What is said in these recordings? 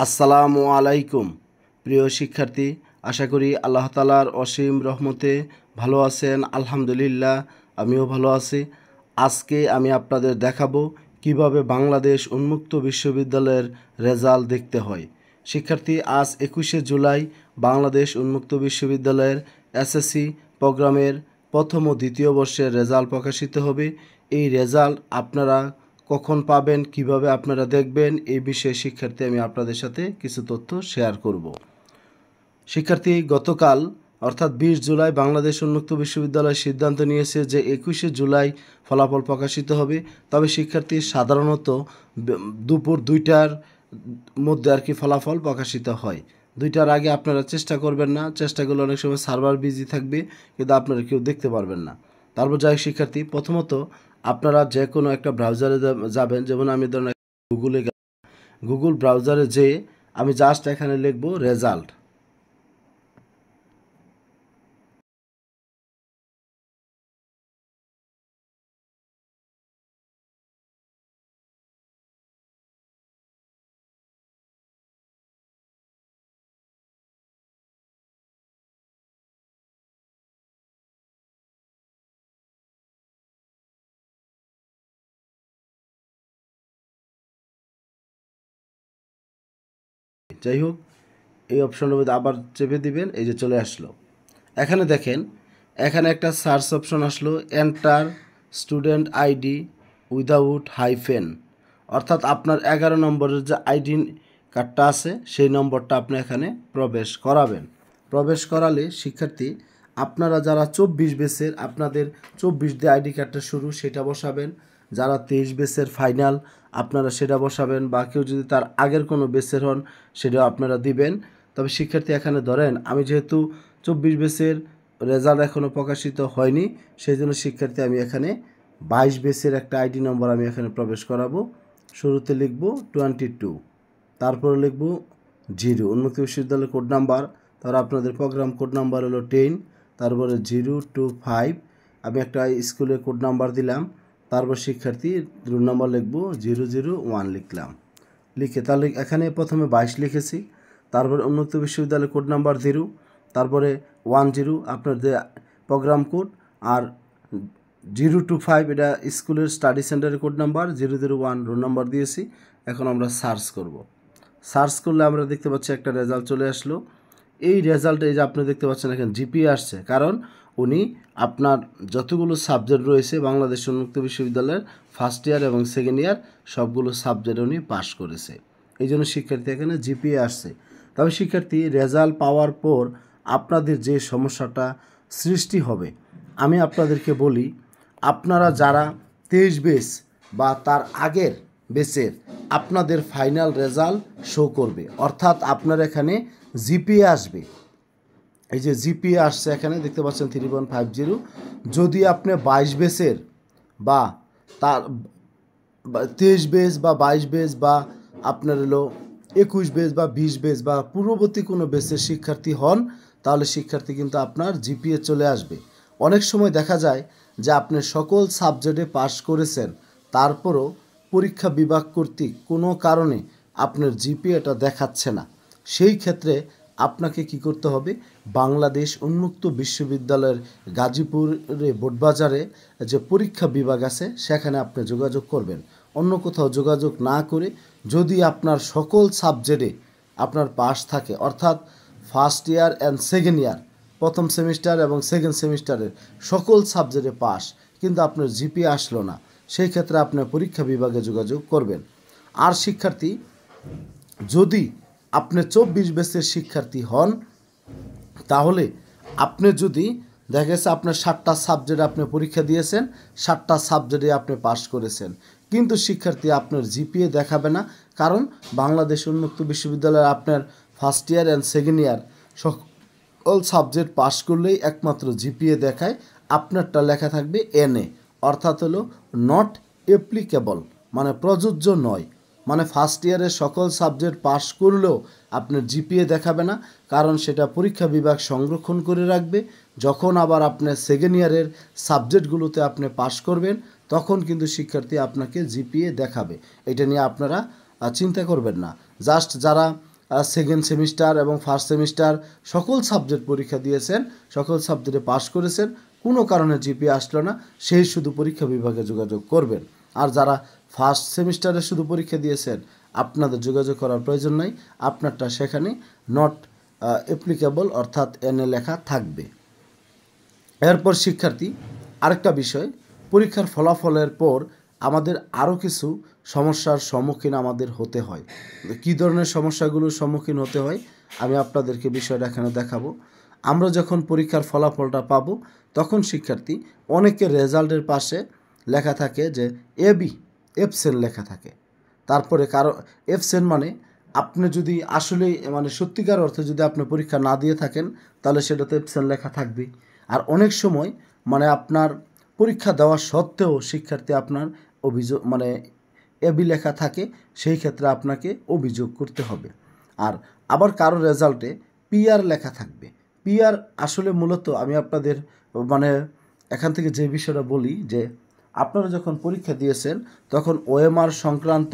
আসসালামু আলাইকুম প্রিয় শিক্ষার্থী, আশা করি আল্লাহ তাআলার অসীম রহমতে ভালো আছেন। আলহামদুলিল্লাহ, আমিও ভালো আছি। আজকে আমি আপনাদের দেখাবো কিভাবে বাংলাদেশ উন্মুক্ত বিশ্ববিদ্যালয়ের রেজাল্ট দেখতে হয়। শিক্ষার্থী, আজ 21শে জুলাই বাংলাদেশ উন্মুক্ত বিশ্ববিদ্যালয়ের এসএসসি প্রোগ্রামের প্রথম ও দ্বিতীয় বর্ষের রেজাল্ট প্রকাশিত হবে। এই রেজাল্ট আপনারা কখন পাবেন, কিভাবে আপনারা দেখবেন, এই বিষয়ে শিক্ষার্থী আমি আপনাদের সাথে কিছু তথ্য শেয়ার করব। শিক্ষার্থী, গতকাল অর্থাৎ 20 জুলাই বাংলাদেশ উন্মুক্ত বিশ্ববিদ্যালয় সিদ্ধান্ত নিয়েছে যে 21শে জুলাই ফলাফল প্রকাশিত হবে। তবে শিক্ষার্থী সাধারণত দুপুর 2টার মধ্যে আর কি ফলাফল প্রকাশিত হয়। 2টার আগে আপনারা চেষ্টা করবেন না, চেষ্টা করলে অনেক সময় সার্ভার বিজি থাকবে, কিন্তু আপনারা কেউ দেখতে পারবেন না। তারপর যাই শিক্ষার্থী, প্রথমত আপনারা যে কোনো একটা ব্রাউজারে যাবেন, যেমন আমি ধরেন গুগল ব্রাউজারে যেয়ে আমি জাস্ট এখানে লিখব রেজাল্ট। যাই হোক, এই অপশনের মধ্যে আবার চেপে দিবেন, এই যে চলে আসলো। এখানে দেখেন, এখানে একটা সার্চ অপশন আসলো, enter student ID without hyphen, অর্থাৎ আপনার 11 নম্বরের যে আইডি কার্ডটা আছে সেই নম্বরটা আপনি এখানে প্রবেশ করাবেন। প্রবেশ করালে শিক্ষার্থী আপনারা যারা 24 বেসের, আপনাদের 24 দিয়ে আইডি কার্ডটা শুরু, সেটা বসাবেন। যারা 23 বেসের ফাইনাল, আপনারা সেটা বসাবেন, বা কেউ যদি তার আগের কোনো বেসের হন সেটাও আপনারা দিবেন। তবে শিক্ষার্থী এখানে ধরেন আমি যেহেতু 24 বেসের রেজাল্ট এখনও প্রকাশিত হয়নি, সেই জন্য শিক্ষার্থী আমি এখানে 22 বেসের একটা আইডি নম্বর আমি এখানে প্রবেশ করাবো। শুরুতে লিখব 22, তারপরে লিখব 0 উন্মুক্ত বিশ্ববিদ্যালয়ের কোড নাম্বার, তারপর আপনাদের প্রোগ্রাম কোড নাম্বার হলো 10, তারপরে 025 আমি একটা স্কুলের কোড নাম্বার দিলাম, তারপর শিক্ষার্থী রোল নাম্বার লিখব 001 লিখলাম। লিখে তাহলে এখানে প্রথমে 22 লিখেছি, তারপরে উন্মুক্ত বিশ্ববিদ্যালয়ের কোড নাম্বার 0, তারপরে 10 আপনার যে প্রোগ্রাম কোড, আর 025 এটা স্কুলের স্টাডি সেন্টারের কোড নাম্বার, 001 রোল নাম্বার দিয়েছি। এখন আমরা সার্চ করব। সার্চ করলে আমরা দেখতে পাচ্ছি একটা রেজাল্ট চলে আসলো। এই রেজাল্টে এই যে আপনি দেখতে পাচ্ছেন এখানে জিপিএ আসছে, কারণ উনি আপনার যতগুলো সাবজেক্ট রয়েছে বাংলাদেশ উন্মুক্ত বিশ্ববিদ্যালয়ের ফার্স্ট ইয়ার এবং সেকেন্ড ইয়ার সবগুলো সাবজেক্ট উনি পাশ করেছে, এই জন্য শিক্ষার্থী এখানে জিপিএ আসছে। তবে শিক্ষার্থী রেজাল্ট পাওয়ার পর আপনাদের যে সমস্যাটা সৃষ্টি হবে আমি আপনাদেরকে বলি, আপনারা যারা 23 বেস বা তার আগের বেসের, আপনাদের ফাইনাল রেজাল্ট শো করবে, অর্থাৎ আপনার এখানে জিপিএ আসবে। এই যে জিপিএ আসছে এখানে দেখতে পাচ্ছেন 3.50। যদি আপনি 22 বেসের বা তার 23 বেস বা 22 বেস বা আপনার হলো 21 বেস বা 20 বেস বা পূর্ববর্তী কোনো বেসের শিক্ষার্থী হন, তাহলে শিক্ষার্থী কিন্তু আপনার জিপিএ চলে আসবে। অনেক সময় দেখা যায় যে আপনি সকল সাবজেক্টে পাশ করেছেন, তারপরও পরীক্ষা বিভাগ কর্তৃক কোনো কারণে আপনার জিপিএটা দেখাচ্ছে না। সেই ক্ষেত্রে আপনাকে কি করতে হবে, বাংলাদেশ উন্মুক্ত বিশ্ববিদ্যালয়ের গাজীপুরে বোটবাজারে যে পরীক্ষা বিভাগ আছে সেখানে আপনি যোগাযোগ করবেন। অন্য কোথাও যোগাযোগ না করে যদি আপনার সকল সাবজেক্টে আপনার পাস থাকে, অর্থাৎ first year and second year, প্রথম সেমিস্টার এবং সেকেন্ড সেমিস্টারের সকল সাবজেক্টে পাস, কিন্তু আপনার জিপিএ আসলো না, সেই ক্ষেত্রে আপনি পরীক্ষা বিভাগে যোগাযোগ করবেন। আর শিক্ষার্থী, যদি আপনি 24 বেসের শিক্ষার্থী হন, তাহলে আপনি যদি দেখা গেছে আপনার 7টা সাবজেক্টে আপনি পরীক্ষা দিয়েছেন, 7টা সাবজেক্টে আপনি পাস করেছেন, কিন্তু শিক্ষার্থী আপনার জিপিএ দেখাবে না, কারণ বাংলাদেশ উন্মুক্ত বিশ্ববিদ্যালয়ে আপনার first year and second year সকল সাবজেক্ট পাস করলেই একমাত্র জিপিএ দেখায়। আপনারটা লেখা থাকবে এনএ, অর্থাৎ হলো নট অ্যাপ্লিকেবল, মানে প্রযোজ্য নয়। মানে ফার্স্ট ইয়ারের সকল সাবজেক্ট পাস করলেও আপনার জিপিএ দেখাবে না, কারণ সেটা পরীক্ষা বিভাগ সংরক্ষণ করে রাখবে। যখন আবার আপনার সেকেন্ড ইয়ারের সাবজেক্টগুলোতে আপনি পাস করবেন, তখন কিন্তু শিক্ষার্থী আপনাকে জিপিএ দেখাবে। এটা নিয়ে আপনারা চিন্তা করবেন না। জাস্ট যারা সেকেন্ড সেমিস্টার এবং ফার্স্ট সেমিস্টার সকল সাবজেক্ট পরীক্ষা দিয়েছেন, সকল সাবজেক্টে পাস করেছেন, কোনো কারণে জিপিএ আসলো না, সেই শুধু পরীক্ষা বিভাগে যোগাযোগ করবেন। আর যারা ফার্স্ট সেমিস্টারে শুধু পরীক্ষা দিয়েছেন, আপনাদের যোগাযোগ করার প্রয়োজন নাই, আপনারটা সেখানে নট অ্যাপ্লিকেবল অর্থাৎ এনে লেখা থাকবে। এরপর শিক্ষার্থী আরেকটা বিষয়, পরীক্ষার ফলাফলের পর আমাদের আরও কিছু সমস্যার সম্মুখীন আমাদের হতে হয়। কী ধরনের সমস্যাগুলোর সম্মুখীন হতে হয় আমি আপনাদেরকে বিষয়টা এখানে দেখাবো। আমরা যখন পরীক্ষার ফলাফলটা পাবো তখন শিক্ষার্থী অনেকের রেজাল্টের পাশে লেখা থাকে যে এবি এবসেন্ট লেখা থাকে। তারপরে কারো এবসেন্ট মানে আপনি যদি আসলেই মানে সত্যিকার অর্থে যদি আপনি পরীক্ষা না দিয়ে থাকেন তাহলে সেটাতে এবসেন্ট লেখা থাকবে। আর অনেক সময় মানে আপনার পরীক্ষা দেওয়া সত্ত্বেও শিক্ষার্থী আপনার অভিযোগ মানে এবি লেখা থাকে, সেই ক্ষেত্রে আপনাকে অভিযোগ করতে হবে। আর আবার কারো রেজাল্টে পিআর লেখা থাকবে। পিআর আসলে মূলত আমি আপনাদের মানে এখান থেকে যে বিষয়টা বলি যে আপনারা যখন পরীক্ষা দিয়েছেন তখন ওএমআর সংক্রান্ত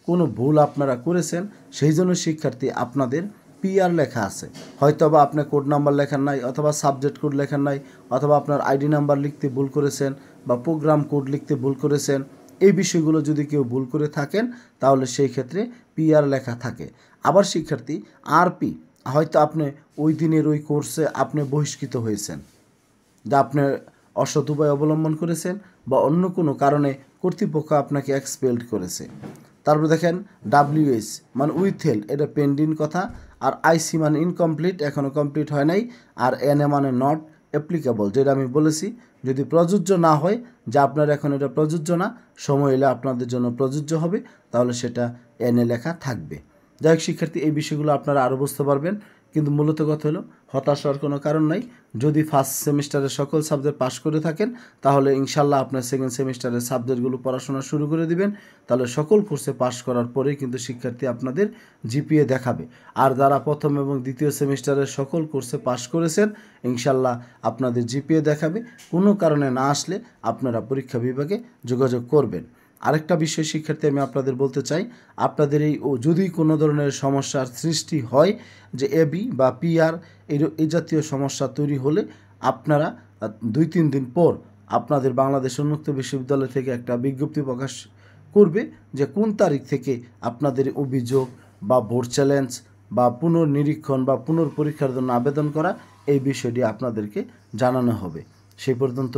কোনো ভুল আপনারা করেছেন, সেই জন্য শিক্ষার্থী আপনাদের পিআর লেখা আছে। হয়তো বা আপনি কোড নাম্বার লেখার নাই, অথবা সাবজেক্ট কোড লেখার নাই, অথবা আপনার আইডি নাম্বার লিখতে ভুল করেছেন বা প্রোগ্রাম কোড লিখতে ভুল করেছেন। এই বিষয়গুলো যদি কেউ ভুল করে থাকেন তাহলে সেই ক্ষেত্রে পিআর লেখা থাকে। আবার শিক্ষার্থী আরপি, হয়তো আপনি ওই দিনের ওই কোর্সে আপনি বহিষ্কৃত হয়েছেন, যা আপনি অসৎ উপায় অবলম্বন করেছেন বা অন্য কোনো কারণে কর্তৃপক্ষ আপনাকে এক্সপেলড করেছে। তারপর দেখেন ডাব্লিউএস মানে উইথহেল্ড, এটা পেন্ডিং কথা। আর আইসি মানে ইনকমপ্লিট, এখনও কমপ্লিট হয় নাই। আর এনএ মানে নট অ্যাপ্লিকেবল, যেটা আমি বলেছি যদি প্রযোজ্য না হয়, যা আপনার এখন এটা প্রযোজ্য না, সময় এলে আপনাদের জন্য প্রযোজ্য হবে, তাহলে সেটা এনএ লেখা থাকবে। যাই হোক শিক্ষার্থী, এই বিষয়গুলো আপনারা আরও বুঝতে পারবেন। কিন্তু মূলত কথা হলো হতাশ হওয়ার কোনো কারণ নাই। যদি ফার্স্ট সেমিস্টারের সকল সাবজেক্ট পাস করে থাকেন তাহলে ইনশাল্লাহ আপনার সেকেন্ড সেমিস্টারের সাবজেক্টগুলো পড়াশোনা শুরু করে দিবেন, তাহলে সকল কোর্সে পাস করার পরেই কিন্তু শিক্ষার্থী আপনাদের জিপিএ দেখাবে। আর যারা প্রথম এবং দ্বিতীয় সেমিস্টারের সকল কোর্সে পাস করেছেন ইনশাল্লাহ আপনাদের জিপিএ দেখাবে। কোনো কারণে না আসলে আপনারা পরীক্ষা বিভাগে যোগাযোগ করবেন। আরেকটা বিষয় শিক্ষার্থী আমি আপনাদের বলতে চাই, আপনাদের যদি কোনো ধরনের সমস্যার সৃষ্টি হয় যে এবি বা পিআর এই জাতীয় সমস্যা তৈরি হলে আপনারা 2-3 দিন পর আপনাদের বাংলাদেশ উন্মুক্ত বিশ্ববিদ্যালয় থেকে একটা বিজ্ঞপ্তি প্রকাশ করবে যে কোন তারিখ থেকে আপনাদের অভিযোগ বা বোর্ড চ্যালেঞ্জ বা পুনর্নিরীক্ষণ বা পুনর্পরীক্ষার জন্য আবেদন করা, এই বিষয়টি আপনাদেরকে জানানো হবে। সেই পর্যন্ত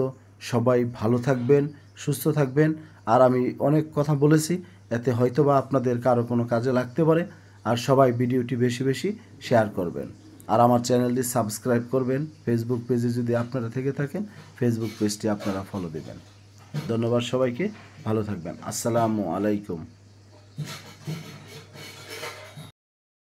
সবাই ভালো থাকবেন, সুস্থ থাকবেন। আর আমি অনেক কথা বলেছি, এতে হয়তোবা আপনাদের কারো কোনো কাজে লাগতে পারে। আর সবাই ভিডিওটি বেশি বেশি শেয়ার করবেন। আর আমার চ্যানেলটি সাবস্ক্রাইব করবেন। ফেসবুক পেজে যদি আপনারা থেকে থাকেন ফেসবুক পেজটি আপনারা ফলো দেবেন। ধন্যবাদ সবাইকে, ভালো থাকবেন। আসসালামু আলাইকুম।